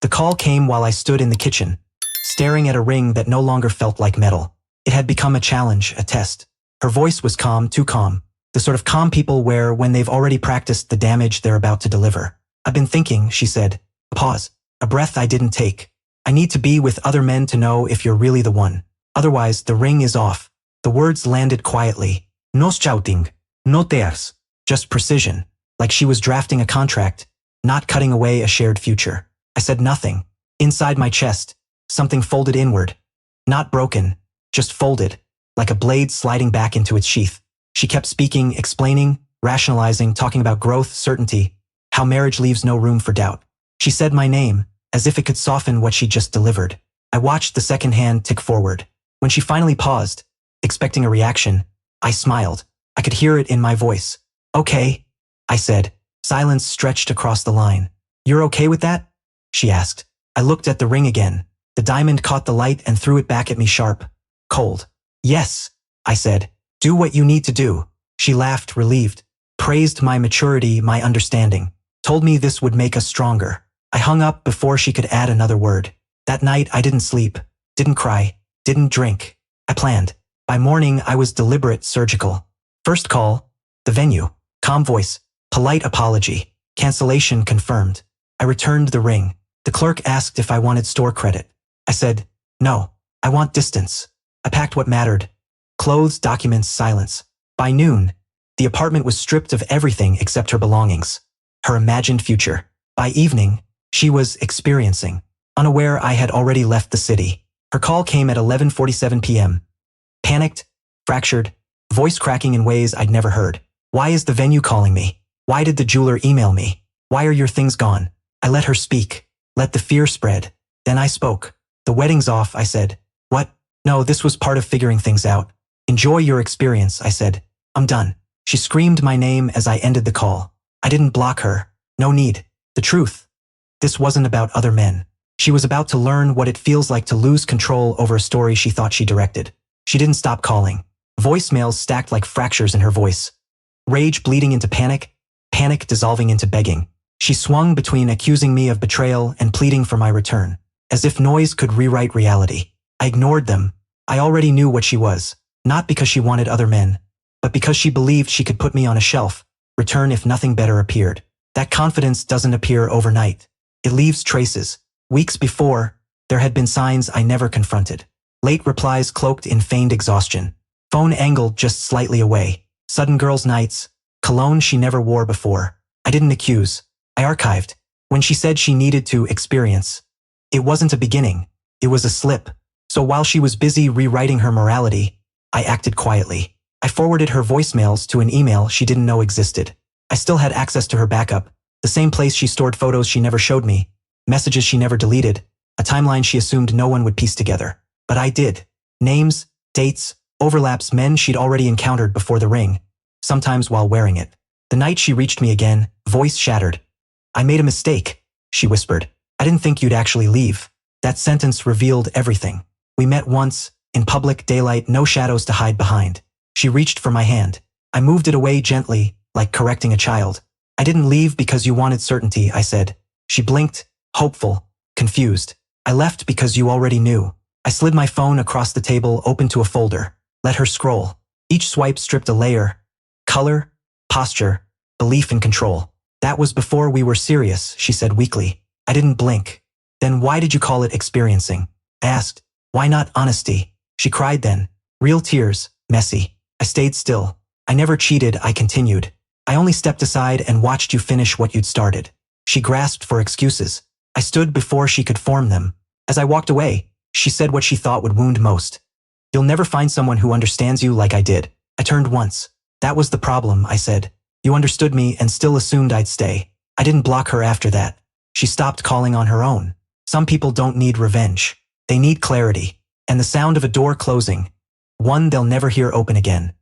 The call came while I stood in the kitchen, staring at a ring that no longer felt like metal. It had become a challenge, a test. Her voice was calm, too calm. The sort of calm people wear when they've already practiced the damage they're about to deliver. "I've been thinking," she said. A pause. A breath I didn't take. "I need to be with other men to know if you're really the one. Otherwise, the ring is off." The words landed quietly. No shouting. No tears. Just precision. Like she was drafting a contract, not cutting away a shared future. I said nothing. Inside my chest, something folded inward. Not broken, just folded, like a blade sliding back into its sheath. She kept speaking, explaining, rationalizing, talking about growth, certainty, how marriage leaves no room for doubt. She said my name, as if it could soften what she just delivered. I watched the second hand tick forward. When she finally paused, expecting a reaction, I smiled. I could hear it in my voice. "Okay," I said. Silence stretched across the line. "You're okay with that?" she asked. I looked at the ring again. The diamond caught the light and threw it back at me sharp, cold. "Yes," I said. "Do what you need to do." She laughed, relieved. Praised my maturity, my understanding. Told me this would make us stronger. I hung up before she could add another word. That night I didn't sleep, didn't cry, didn't drink. I planned. By morning I was deliberate, surgical. First call, the venue, calm voice, polite apology, cancellation confirmed. I returned the ring. The clerk asked if I wanted store credit. I said, "No, I want distance." I packed what mattered. Clothes, documents, silence. By noon, the apartment was stripped of everything except her belongings. Her imagined future. By evening, she was experiencing. Unaware I had already left the city. Her call came at 11:47 p.m. Panicked, fractured, voice cracking in ways I'd never heard. "Why is the venue calling me? Why did the jeweler email me? Why are your things gone?" I let her speak. Let the fear spread. Then I spoke. "The wedding's off," I said. "What?" "No, this was part of figuring things out." "Enjoy your experience," I said. "I'm done." She screamed my name as I ended the call. I didn't block her. No need. The truth. This wasn't about other men. She was about to learn what it feels like to lose control over a story she thought she directed. She didn't stop calling. Voicemails stacked like fractures in her voice. Rage bleeding into panic, panic dissolving into begging. She swung between accusing me of betrayal and pleading for my return, as if noise could rewrite reality. I ignored them. I already knew what she was, not because she wanted other men, but because she believed she could put me on a shelf, return if nothing better appeared. That confidence doesn't appear overnight. It leaves traces. Weeks before, there had been signs I never confronted. Late replies cloaked in feigned exhaustion. Phone angled just slightly away. Sudden girls' nights. Cologne she never wore before. I didn't accuse. I archived. When she said she needed to experience, it wasn't a beginning. It was a slip. So while she was busy rewriting her morality, I acted quietly. I forwarded her voicemails to an email she didn't know existed. I still had access to her backup, the same place she stored photos she never showed me, messages she never deleted, a timeline she assumed no one would piece together. But I did. Names, dates, overlaps, men she'd already encountered before the ring, sometimes while wearing it. The night she reached me again, voice shattered. "I made a mistake," she whispered. "I didn't think you'd actually leave." That sentence revealed everything. We met once, in public daylight, no shadows to hide behind. She reached for my hand. I moved it away gently, like correcting a child. "I didn't leave because you wanted certainty," I said. She blinked, hopeful, confused. "I left because you already knew." I slid my phone across the table, open to a folder. Let her scroll. Each swipe stripped a layer. Color, posture, belief in control. "That was before we were serious," she said weakly. I didn't blink. "Then why did you call it experiencing?" I asked. "Why not honesty?" She cried then. Real tears, messy. I stayed still. "I never cheated," I continued. "I only stepped aside and watched you finish what you'd started." She grasped for excuses. I stood before she could form them. As I walked away, she said what she thought would wound most. "You'll never find someone who understands you like I did." I turned once. "That was the problem," I said. "You understood me and still assumed I'd stay." I didn't block her after that. She stopped calling on her own. Some people don't need revenge. They need clarity. And the sound of a door closing. One they'll never hear open again.